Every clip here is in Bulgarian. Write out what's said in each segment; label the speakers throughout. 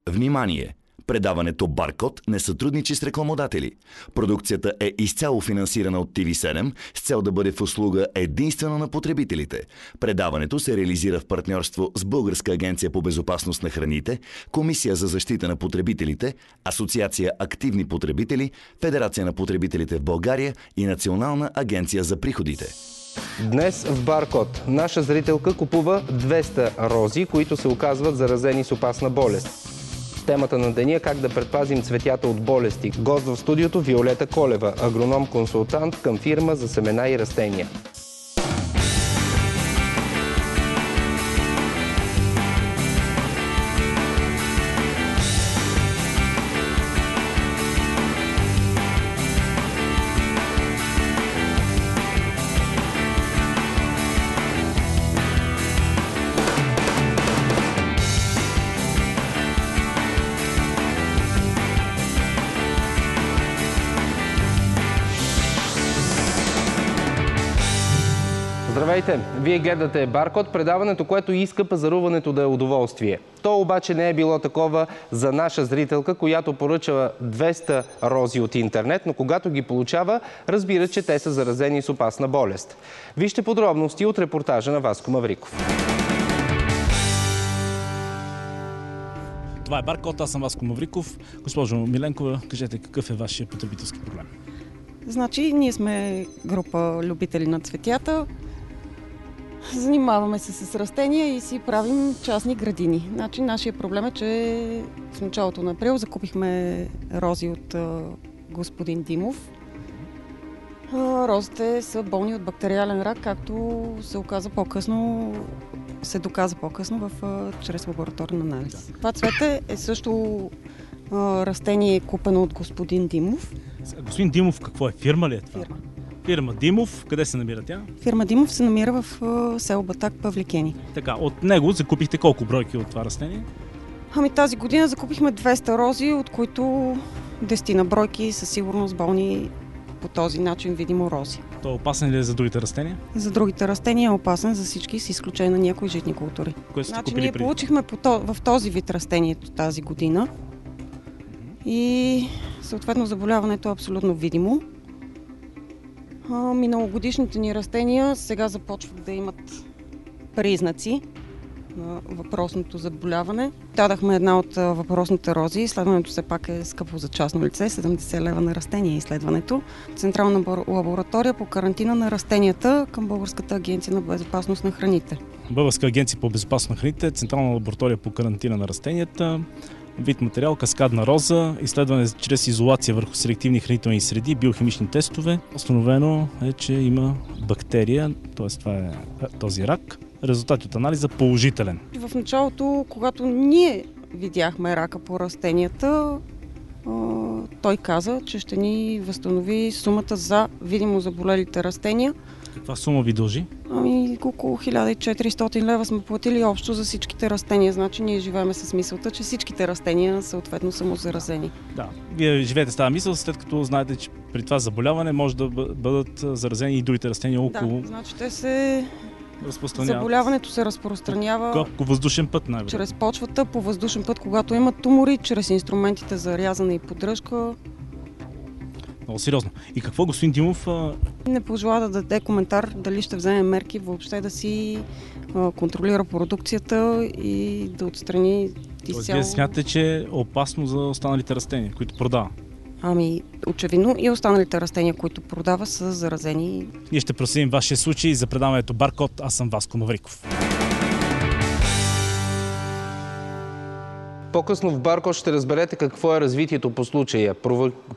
Speaker 1: Внимание! Предаването Баркод не сътрудничи с рекламодатели. Продукцията е изцяло финансирана от TV7 с цел да бъде в услуга единствено на потребителите. Предаването се реализира в партньорство с Българска агенция по безопасност на храните, Комисия за защита на потребителите, Асоциация Активни потребители, Федерация на потребителите в България и Национална агенция за приходите.
Speaker 2: Днес в Баркод наша зрителка купува 200 рози, които се оказват заразени с опасна болест. Темата на деня – как да предпазим цветята от болести. Гост в студиото Виолета Колева, агроном-консултант към фирма за семена и растения. Здравейте! Вие гледате Баркод, предаването, което иска пазаруването да е удоволствие. То обаче не е било такова за наша зрителка, която поръчала 200 рози от интернет, но когато ги получава, разбира, че те са заразени с опасна болест. Вижте подробности от репортажа на Васко Мавриков.
Speaker 3: Това е Баркод, аз съм Васко Мавриков. Госпожо Миленкова, кажете какъв е вашия потребителски проблем?
Speaker 4: Значи, ние сме група любители на цветята. Занимаваме се с растения и си правим частни градини. Значи, нашия проблем е, че в началото на април закупихме рози от господин Димов. Розите са болни от бактериален рак, както се доказа по-късно чрез лабораторен анализ. Това цвете е също растение, купено от господин Димов.
Speaker 3: Господин Димов, какво е? Фирма ли е това?
Speaker 4: Фирма.
Speaker 3: Фирма Димов, къде се намира тя?
Speaker 4: Фирма Димов се намира в село Батак, Павликени.
Speaker 3: Така, от него закупихте колко бройки от това растение?
Speaker 4: Тази година закупихме 200 рози, от които 10 на бройки със сигурност болни по този начин видимо рози.
Speaker 3: То опасен ли е за другите растения? За
Speaker 4: другите растения е опасен за всички, с изключение на някои житни култури. Ние получихме в този вид растението тази година и съответно заболяването е абсолютно видимо. Миналогодишните ни растения сега започват да имат признаци на въпросното заболяване. Дадахме една от въпросните рози. Изследването все пак е скъпо за частно лице. 70 лева на растение изследването. Централна лаборатория по карантина на растенията към Българската агенция на безопасност на храните.
Speaker 3: Българска агенция по безопасност на храните, Централна лаборатория по карантина на растенията. Вид материал, каскадна роза, изследване чрез изолация върху селективни хранителни среди, биохимични тестове. Установено е, че има бактерия, т.е. това е този рак. Резултат от анализа положителен.
Speaker 4: В началото, когато ние видяхме рака по растенията, той каза, че ще ни възстанови сумата за видимо заболелите растения.
Speaker 3: Каква сума ви дължи?
Speaker 4: Около 1400 лева сме платили общо за всичките растения. Значи ние живеем с мисълта, че всичките растения съответно са му заразени.
Speaker 3: Да, вие живеете с тази мисъл, след като знаете, че при това заболяване може да бъдат заразени и другите растения около.
Speaker 4: Да, значи те се заболяването се разпространява
Speaker 3: въздушен път, най-вероятно.
Speaker 4: Чрез почвата, по въздушен път, когато имат тумори, чрез инструментите за рязане и поддръжка.
Speaker 3: Много сериозно. И какво господин Димов?
Speaker 4: Не пожела да даде коментар дали ще вземе мерки въобще да си контролира продукцията и да отстрани изцяло.
Speaker 3: Вие смятате, че е опасно за останалите растения, които продава?
Speaker 4: Очевидно и останалите растения, които продава, са заразени.
Speaker 3: Ние ще проследим вашия случай за предаването Баркод. Аз съм Васко Мавриков.
Speaker 2: По-късно в Баркод ще разберете какво е развитието по случая.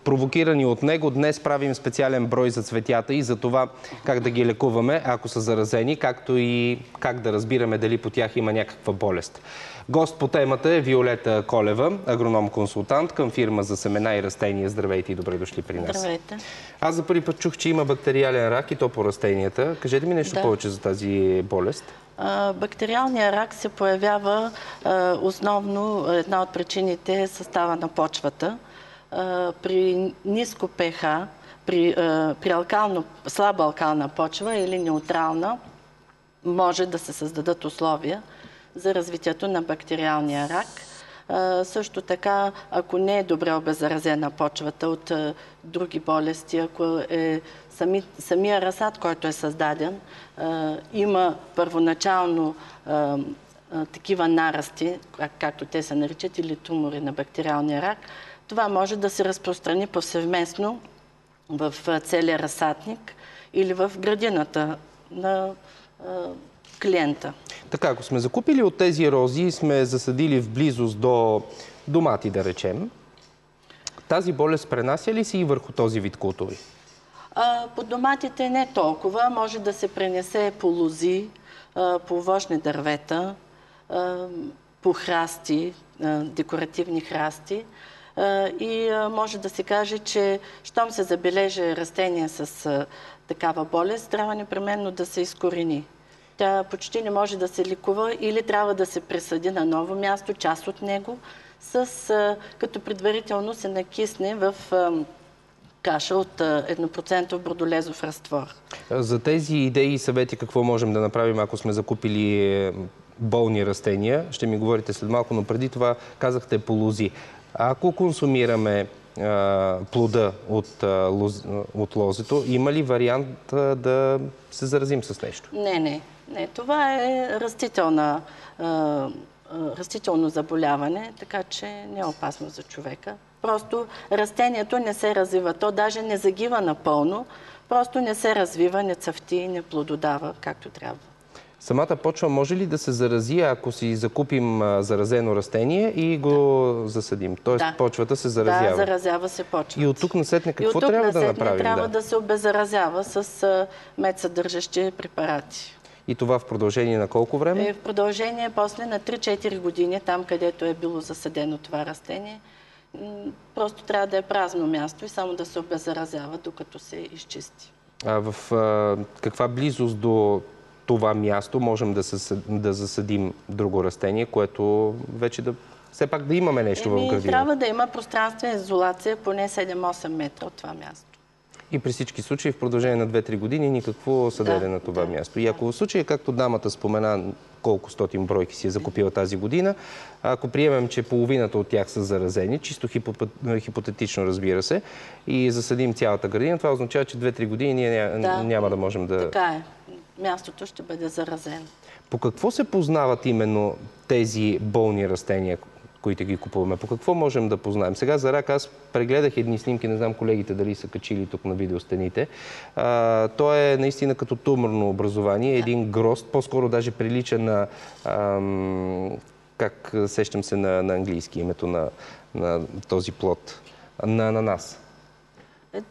Speaker 2: Провокирани от него, днес правим специален брой за цветята и за това как да ги лекуваме, ако са заразени, както и как да разбираме дали по тях има някаква болест. Гост по темата е Виолета Колева, агроном-консултант към фирма за семена и растения. Здравейте и добре дошли при нас.
Speaker 5: Здравейте.
Speaker 2: Аз за първи път чух, че има бактериален рак и то по растенията. Кажете ми нещо повече за тази болест.
Speaker 5: Бактериалният рак се появява основно, една от причините е състава на почвата. При ниско pH, при слаба алкална почва или неутрална, може да се създадат условия за развитието на бактериалния рак. Също така, ако не е добре обеззаразена почвата от други болести, ако е самия разсад, който е създаден, има първоначално такива нарасти, както те се наричат, или тумори на бактериалния рак, това може да се разпространи повсеместно в целия разсадник или в градината на клиента.
Speaker 2: Така, ако сме закупили от тези рози и сме засадили в близост до домати, да речем, тази болест пренася ли се и върху този вид култури?
Speaker 5: По доматите не толкова. Може да се пренесе по лози, по овощни дървета, по храсти, декоративни храсти. И може да се каже, че щом се забележи растение с такава болест, трябва непременно да се изкорени. Тя почти не може да се лекува или трябва да се присъди на ново място, част от него, като предварително се накисне в каша от 1% бордолезов разтвор. За
Speaker 2: тези идеи и съвети какво можем да направим, ако сме закупили болни растения? Ще ми говорите след малко, но преди това казахте по лози. Ако консумираме плода от лозето, има ли вариант да се заразим с нещо?
Speaker 5: Не. Това е растително заболяване, така че не е опасно за човека. Просто растението не се развива. То даже не загива напълно, просто не се развива, не цъфти, не плододава както трябва.
Speaker 2: Самата почва може ли да се зарази, ако си закупим заразено растение и го засадим? Тоест почвата се заразява?
Speaker 5: Да, заразява се почвата.
Speaker 2: И от тук насетне какво трябва да направим?
Speaker 5: Трябва да се обеззаразява с медсъдържащи препарати.
Speaker 2: И това в продължение на колко време?
Speaker 5: В продължение после на 3-4 години, там където е било засадено това растение, просто трябва да е празно място и само да се обеззаразява, докато се изчисти.
Speaker 2: В каква близост до това място можем да засадим друго растение, което вече все пак да имаме нещо в градина?
Speaker 5: Трябва да има пространствена изолация поне 7-8 метра от това място.
Speaker 2: И при всички случаи в продължение на 2-3 години никакво съдене на това място. И ако в случая, както дамата спомена, колко стотин бройки си е закупила тази година, ако приемем, че половината от тях са заразени, чисто хипотетично разбира се, и засадим цялата градина, това означава, че 2-3 години ние няма да можем да...
Speaker 5: Така е. Мястото ще бъде заразено.
Speaker 2: По какво се познават именно тези болни растения, които ги купуваме? По какво можем да познаем? Сега за рак аз прегледах едни снимки, не знам колегите дали са качили тук на видеостените. То е наистина като туморно образование, един грозд, по-скоро даже прилича на, как сещам се на английски името на този плод, на ананас.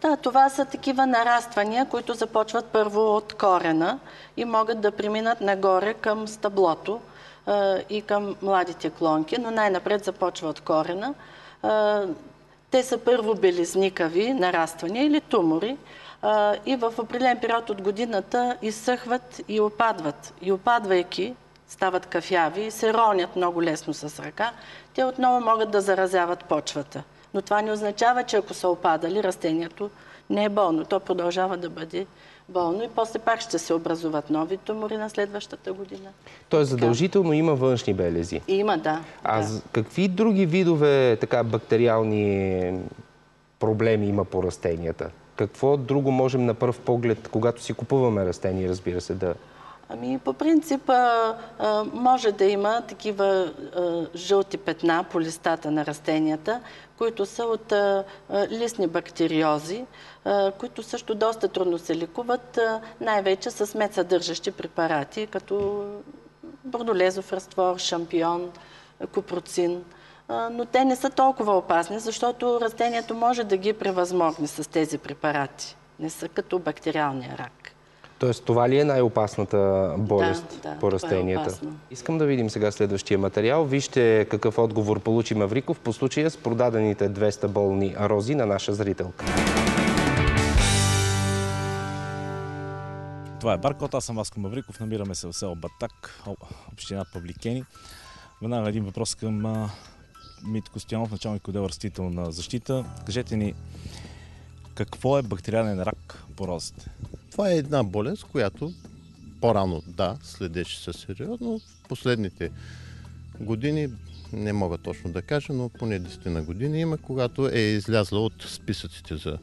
Speaker 5: Да, това са такива нараствания, които започват първо от корена и могат да преминат нагоре към стъблото и към младите клонки, но най-напред започва от корена. Те са първо белезникави нараствания или тумори и в определен период от годината изсъхват и опадват. И опадвайки, стават кафяви и се ронят много лесно с ръка. Те отново могат да заразяват почвата. Но това не означава, че ако са опадали, растението не е болно. То продължава да бъде болно и после пак ще се образуват нови тумори на следващата година.
Speaker 2: Тоест задължително има външни белези?
Speaker 5: Има, да.
Speaker 2: Какви други видове бактериални проблеми има по растенията? Какво друго можем на пръв поглед, когато си купуваме растения, разбира се, да...
Speaker 5: По принцип може да има такива жълти петна по листата на растенията, които са от листни бактериози, които също доста трудно се лекуват, най-вече с медсъдържащи препарати, като бордолезов разтвор, шампион, купроцин. Но те не са толкова опасни, защото растението може да ги превъзмогне с тези препарати. Не са като бактериалния рак.
Speaker 2: Тоест, това ли е най-опасната болест по растенията?
Speaker 5: Това е.
Speaker 2: Искам да видим сега следващия материал. Вижте какъв отговор получи Мавриков по случая с продадените 200 болни рози на наша зрителка.
Speaker 3: Това е Баркот, аз съм Васко Мавриков, намираме се в село Батак, община Павликени. Веднага един въпрос към Митко Стоянов, началник отдел растителна защита. Кажете ни, какво е бактериален рак по розите?
Speaker 6: Това е една болест, която по-рано, следеше се сериозно. В последните години, не мога точно да кажа, но поне 10 на години има, когато е излязла от списъците за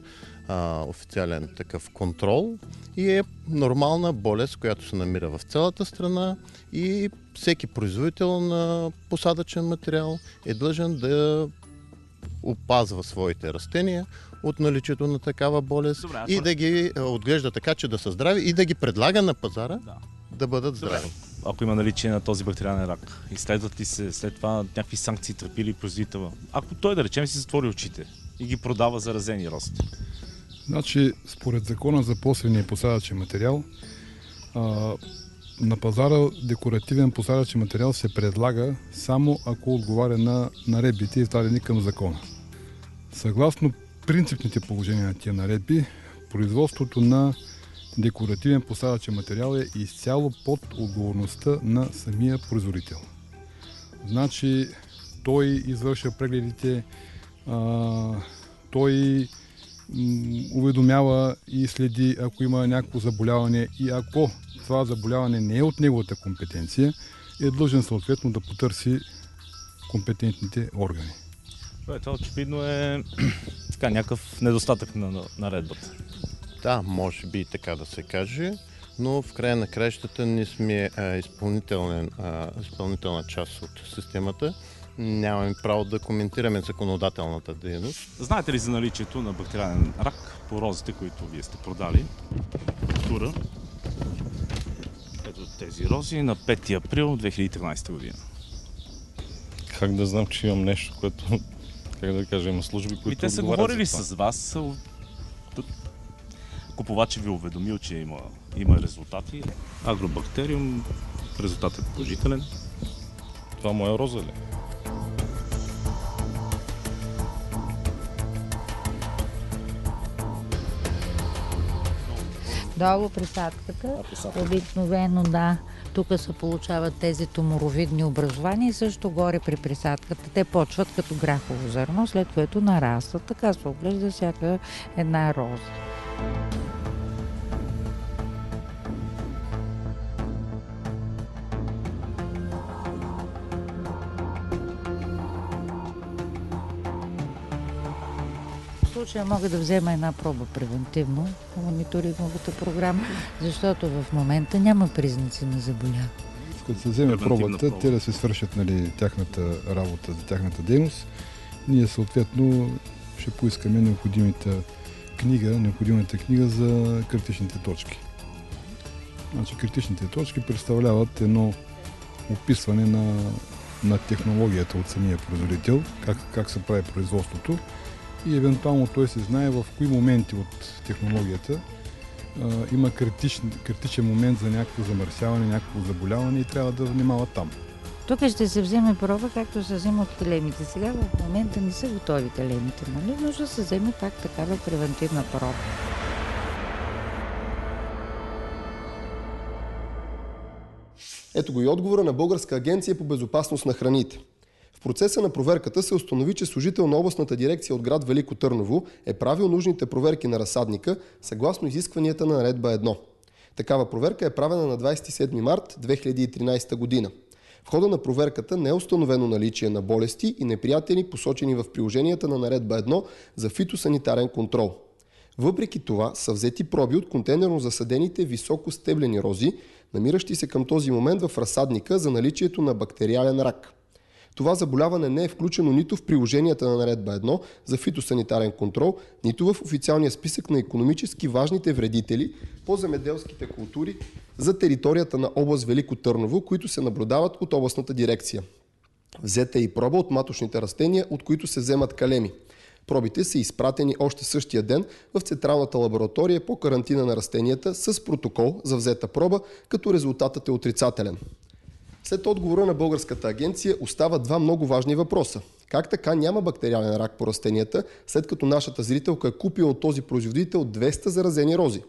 Speaker 6: официален такъв контрол и е нормална болест, която се намира в цялата страна и всеки производител на посадъчен материал е длъжен да опазва своите растения от наличието на такава болест.
Speaker 3: Добре,
Speaker 6: и да ги отглежда така, че да са здрави и да ги предлага на пазара да бъдат здрави.
Speaker 3: Ако има наличие на този бактериален рак, изследват ли се след това някакви санкции търпи ли производителя? Ако той, да речем, си затвори очите и ги продава заразени рози.
Speaker 7: Значи, според закона за посевния посадъчен материал, на пазара декоративен посадъчен материал се предлага само ако отговаря на наредбите, издадени към закона. Съгласно принципните положения на тия наредби, производството на декоративен посадъчен материал е изцяло под отговорността на самия производител. Значи, той извършва прегледите, той уведомява и следи, ако има някакво заболяване, и ако това заболяване не е от неговата компетенция, е длъжен съответно да потърси компетентните органи.
Speaker 3: Това очевидно е някакъв недостатък на наредбата.
Speaker 6: Да, може би и така да се каже, но в края на краищата ние сме изпълнителна част от системата. Нямаме право да коментираме законодателната дейност.
Speaker 3: Знаете ли за наличието на бактериален рак по розите, които вие сте продали? Тура. Ето тези рози на 5 април 2013 година.
Speaker 8: Как да знам, че имам нещо, което, как да кажа, има служби, които
Speaker 3: те са говорили с вас. Купувачът ви уведомил, че има резултати. Агробактериум, резултатът е положителен.
Speaker 8: Това моя роза ли?
Speaker 9: Долу присадката, обикновено да, тук се получават тези туморовидни образования и също горе при присадката. Те почват като грахово зърно, след което нарастват. Така се оглежда всяка една роза. В случая мога да взема една проба превентивно по мониторинговата програма, защото в момента няма признаци на заболяване.
Speaker 7: Като се вземе пробата, те да се свършат тяхната работа, за тяхната дейност, ние съответно ще поискаме необходимата книга за критичните точки. Значи, критичните точки представляват едно описване на технологията от самия производител, как се прави производството и евентуално той се знае в кои моменти от технологията има критичен момент за някакво замърсяване, някакво заболяване и трябва да внимава там.
Speaker 9: Тук ще се вземе проба, както се взема от телемите. Сега в момента не са готови телемите, нали? Но ще се вземе пак такава превентивна проба.
Speaker 10: Ето го и отговора на Българска агенция по безопасност на храните. В процеса на проверката се установи, че служител на областната дирекция от град Велико Търново е правил нужните проверки на разсадника съгласно изискванията на наредба 1. Такава проверка е правена на 27 март 2013 година. В хода на проверката не е установено наличие на болести и неприятели, посочени в приложенията на наредба 1 за фитосанитарен контрол. Въпреки това са взети проби от контейнерно засадените високостеблени рози, намиращи се към този момент в разсадника за наличието на бактериален рак. Това заболяване не е включено нито в приложенията на наредба 1 за фитосанитарен контрол, нито в официалния списък на икономически важните вредители по земеделските култури за територията на област Велико Търново, които се наблюдават от областната дирекция. Взета е и проба от маточните растения, от които се вземат калеми. Пробите са изпратени още същия ден в Централната лаборатория по карантина на растенията с протокол за взета проба, като резултатът е отрицателен. След отговора на Българската агенция остават два много важни въпроса. Как така няма бактериален рак по растенията, след като нашата зрителка е купила от този производител 200 заразени рози?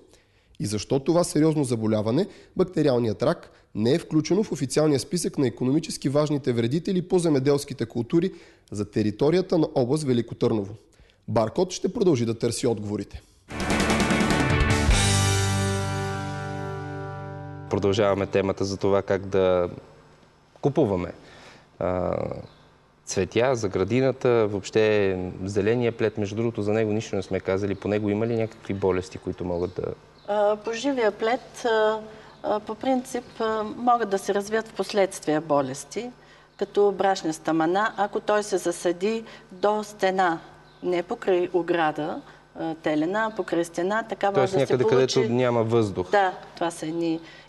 Speaker 10: И защо това сериозно заболяване, бактериалният рак, не е включено в официалния списък на икономически важните вредители по земеделските култури за територията на област Велико Търново? Баркод ще продължи да търси отговорите.
Speaker 2: Продължаваме темата за това как да купуваме цветя за градината, въобще зеления плет. Между другото, за него нищо не сме казали. По него има ли някакви болести, които могат да...
Speaker 5: По живия плет, по принцип, могат да се развият в последствия болести, като брашниста мана, ако той се засади до стена, не покрай ограда, телена, покрай стена, така може да се получи...
Speaker 2: Тоест някъде, където няма въздух.
Speaker 5: Да, това са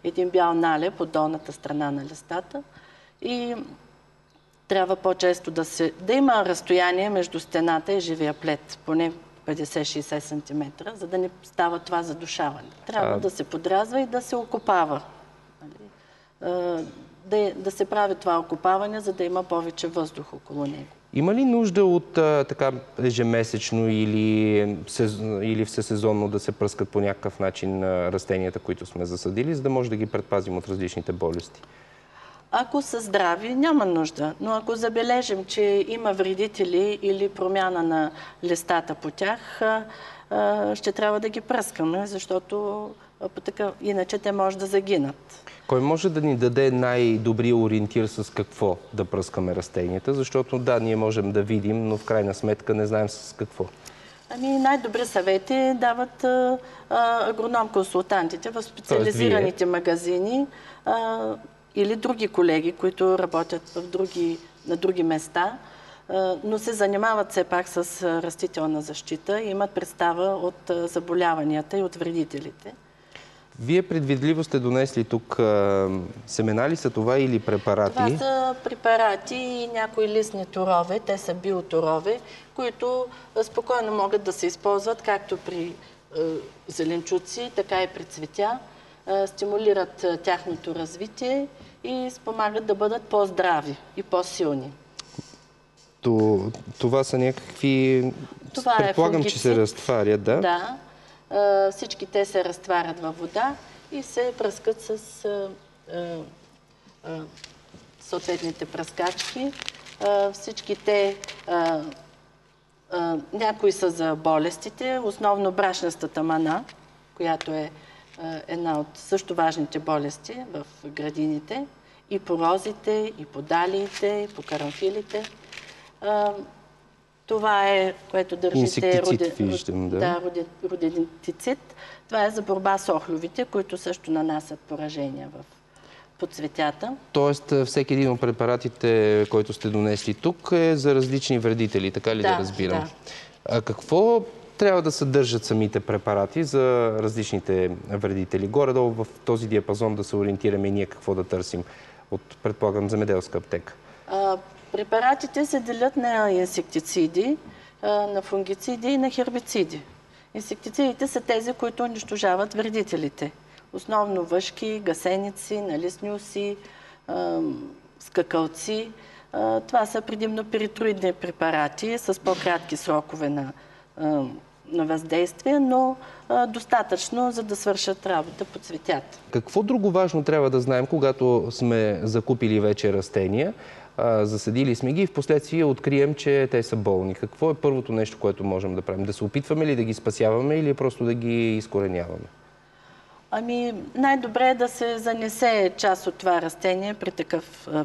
Speaker 5: един бял налеп от долната страна на листата. И трябва по-често да има разстояние между стената и живия плет, поне 50-60 см, за да не става това задушаване. Трябва да се подрязва и да се окопава. Да се прави това окопаване, за да има повече въздух около него.
Speaker 2: Има ли нужда от така ежемесечно или всесезонно да се пръскат по някакъв начин растенията, които сме засадили, за да може да ги предпазим от различните болести?
Speaker 5: Ако са здрави, няма нужда. Но ако забележим, че има вредители или промяна на листата по тях, ще трябва да ги пръскаме, защото иначе те може да загинат.
Speaker 2: Кой може да ни даде най-добрия ориентир с какво да пръскаме растенията? Защото да, ние можем да видим, но в крайна сметка не знаем с какво.
Speaker 5: Най-добри съвети дават агроном-консултантите в специализираните магазини или други колеги, които работят на други места, но се занимават все пак с растителна защита и имат представа от заболяванията и от вредителите.
Speaker 2: Вие предвидливо сте донесли тук семена ли са това или препарати?
Speaker 5: Това са препарати и някои листни торове, те са биоторове, които спокойно могат да се използват както при зеленчуци, така и при цветя, стимулират тяхното развитие и спомагат да бъдат по-здрави и по-силни.
Speaker 2: Това са някакви... Предполагам, че се разтварят, да?
Speaker 5: Да. Всички те се разтварят във вода и се пръскат с съответните пръскачки. Всички те, някои са за болестите, основно брашнестата мана, която е една от също важните болести в градините, и по розите, и по далиите, и по карамфилите. Това е, което държите...
Speaker 2: Инсектицид виждам, да.
Speaker 5: Да, родентицид. Това е за борба с охлювите, които също нанасят поражения по цветята.
Speaker 2: Тоест, всеки един от препаратите, който сте донесли тук, е за различни вредители, така ли да разбирам? Да. А какво трябва да съдържат самите препарати за различните вредители? Горе-долу в този диапазон да се ориентираме и ние какво да търсим от, предполагам, земеделска аптека.
Speaker 5: Препаратите се делят на инсектициди, на фунгициди и на хербициди. Инсектицидите са тези, които унищожават вредителите. Основно въшки, гасеници, налистни оси, скакалци. Това са предимно перитроидни препарати с по-кратки срокове на въздействие, но достатъчно, за да свършат работа по цветята.
Speaker 2: Какво друго важно трябва да знаем, когато сме закупили вече растения, засадили сме ги и в последствие открием, че те са болни? Какво е първото нещо, което можем да правим? Да се опитваме ли да ги спасяваме или просто да ги изкореняваме?
Speaker 5: Най-добре е да се занесе част от това растение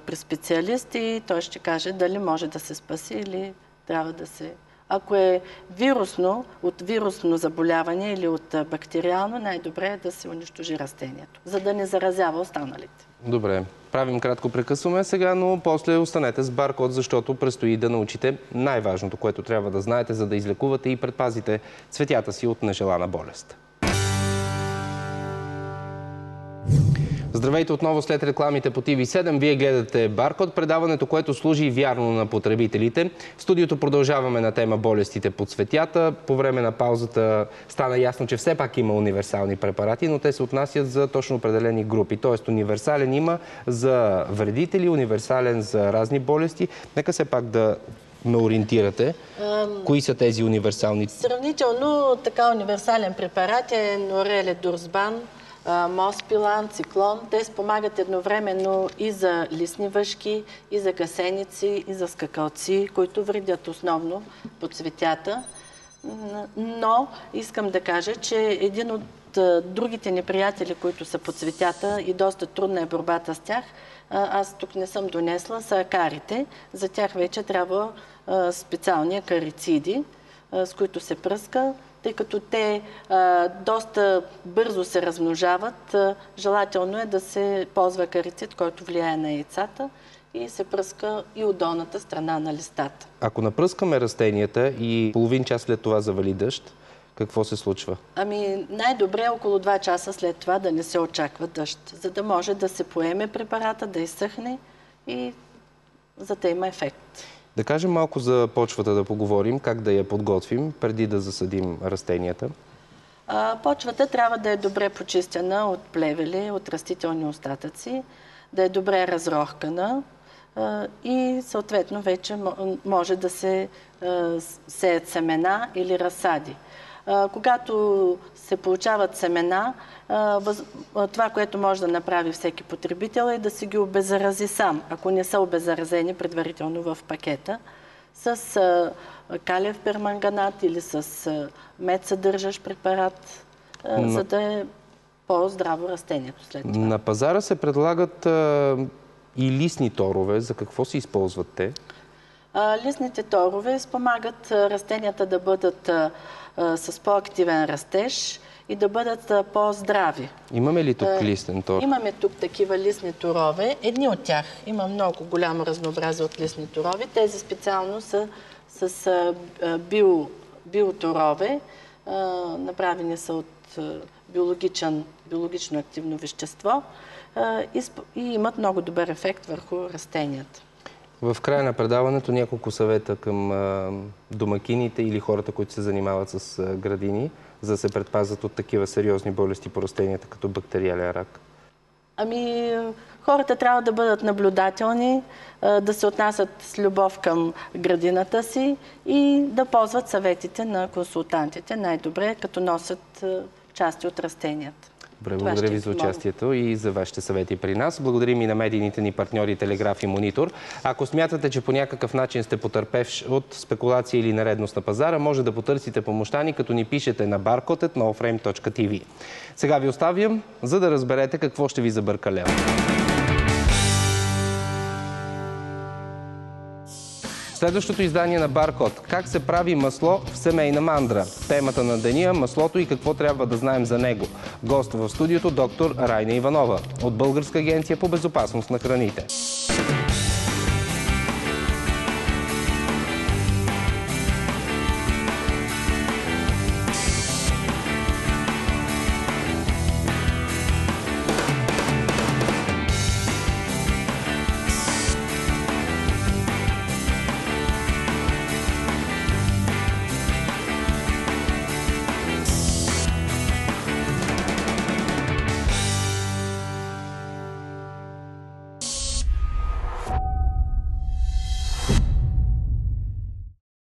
Speaker 5: при специалист и той ще каже дали може да се спаси или трябва да се... Ако е вирусно, от вирусно заболяване или от бактериално, най-добре е да се унищожи растението, за да не заразява останалите.
Speaker 2: Добре. Правим кратко прекъсваме сега, но после останете с Баркод, защото предстои да научите най-важното, което трябва да знаете, за да излекувате и предпазите цветята си от нежелана болест. Здравейте отново след рекламите по TV7. Вие гледате Баркод, предаването, което служи вярно на потребителите. В студиото продължаваме на тема болестите по цветята. По време на паузата стана ясно, че все пак има универсални препарати, но те се отнасят за точно определени групи. Тоест универсален има за вредители, универсален за разни болести. Нека все пак да ме ориентирате. Кои са тези универсални?
Speaker 5: Сравнително така универсален препарат е Нореле-Дурсбан, Моспилан, Циклон. Те спомагат едновременно и за листни въшки, и за гасеници, и за скакалци, които вредят основно по цветята. Но искам да кажа, че един от другите ни приятели, които са по цветята и доста трудна е борбата с тях, аз тук не съм донесла, са акарите. За тях вече трябва специални акарициди, с които се пръска, тъй като те доста бързо се размножават. Желателно е да се ползва акарицид, който влияе на яйцата и се пръска и от долната страна на листата.
Speaker 2: Ако напръскаме растенията и половин час след това завали дъжд, какво се случва?
Speaker 5: Ами най-добре е около 2 часа след това да не се очаква дъжд, за да може да се поеме препарата, да изсъхне и за да има ефект.
Speaker 2: Да кажем малко за почвата да поговорим, как да я подготвим преди да засадим растенията.
Speaker 5: Почвата трябва да е добре почистена от плевели, от растителни остатъци, да е добре разрохкана и съответно вече може да се сеят семена или разсади. Когато се получават семена, това, което може да направи всеки потребител е да си ги обеззарази сам, ако не са обеззаразени предварително в пакета, с калиев перманганат или с мед съдържащ препарат, за да е по-здраво растението след това.
Speaker 2: На пазара се предлагат и листни торове. За какво се използват те?
Speaker 5: Листните торове спомагат растенията да бъдат с по-активен растеж и да бъдат по-здрави.
Speaker 2: Имаме ли тук листен тор?
Speaker 5: Имаме тук такива листни торове. Едни от тях има много голямо разнообразие от листни торове. Тези специално са с биоторове. Направени са от биологично активно вещество и имат много добър ефект върху растенията.
Speaker 2: В края на предаването няколко съвета към домакините или хората, които се занимават с градини, за да се предпазват от такива сериозни болести по растенията, като бактериален рак.
Speaker 5: Ами, хората трябва да бъдат наблюдателни, да се отнасят с любов към градината си и да ползват съветите на консултантите най-добре, като носят части от растенията.
Speaker 2: Добре, благодаря ви за участието и за вашите съвети при нас. Благодарим и на медийните ни партньори Телеграф и Монитор. Ако смятате, че по някакъв начин сте потърпевш от спекулация или нередност на пазара, може да потърсите помощта ни, като ни пишете на barcode@nowframe.tv. Сега ви оставям, за да разберете какво ще ви забъркалева. Следващото издание на Баркод. Как се прави масло в семейна мандра? Темата на деня – маслото и какво трябва да знаем за него. Гост в студиото доктор Райна Иванова от Българска агенция по безопасност на храните.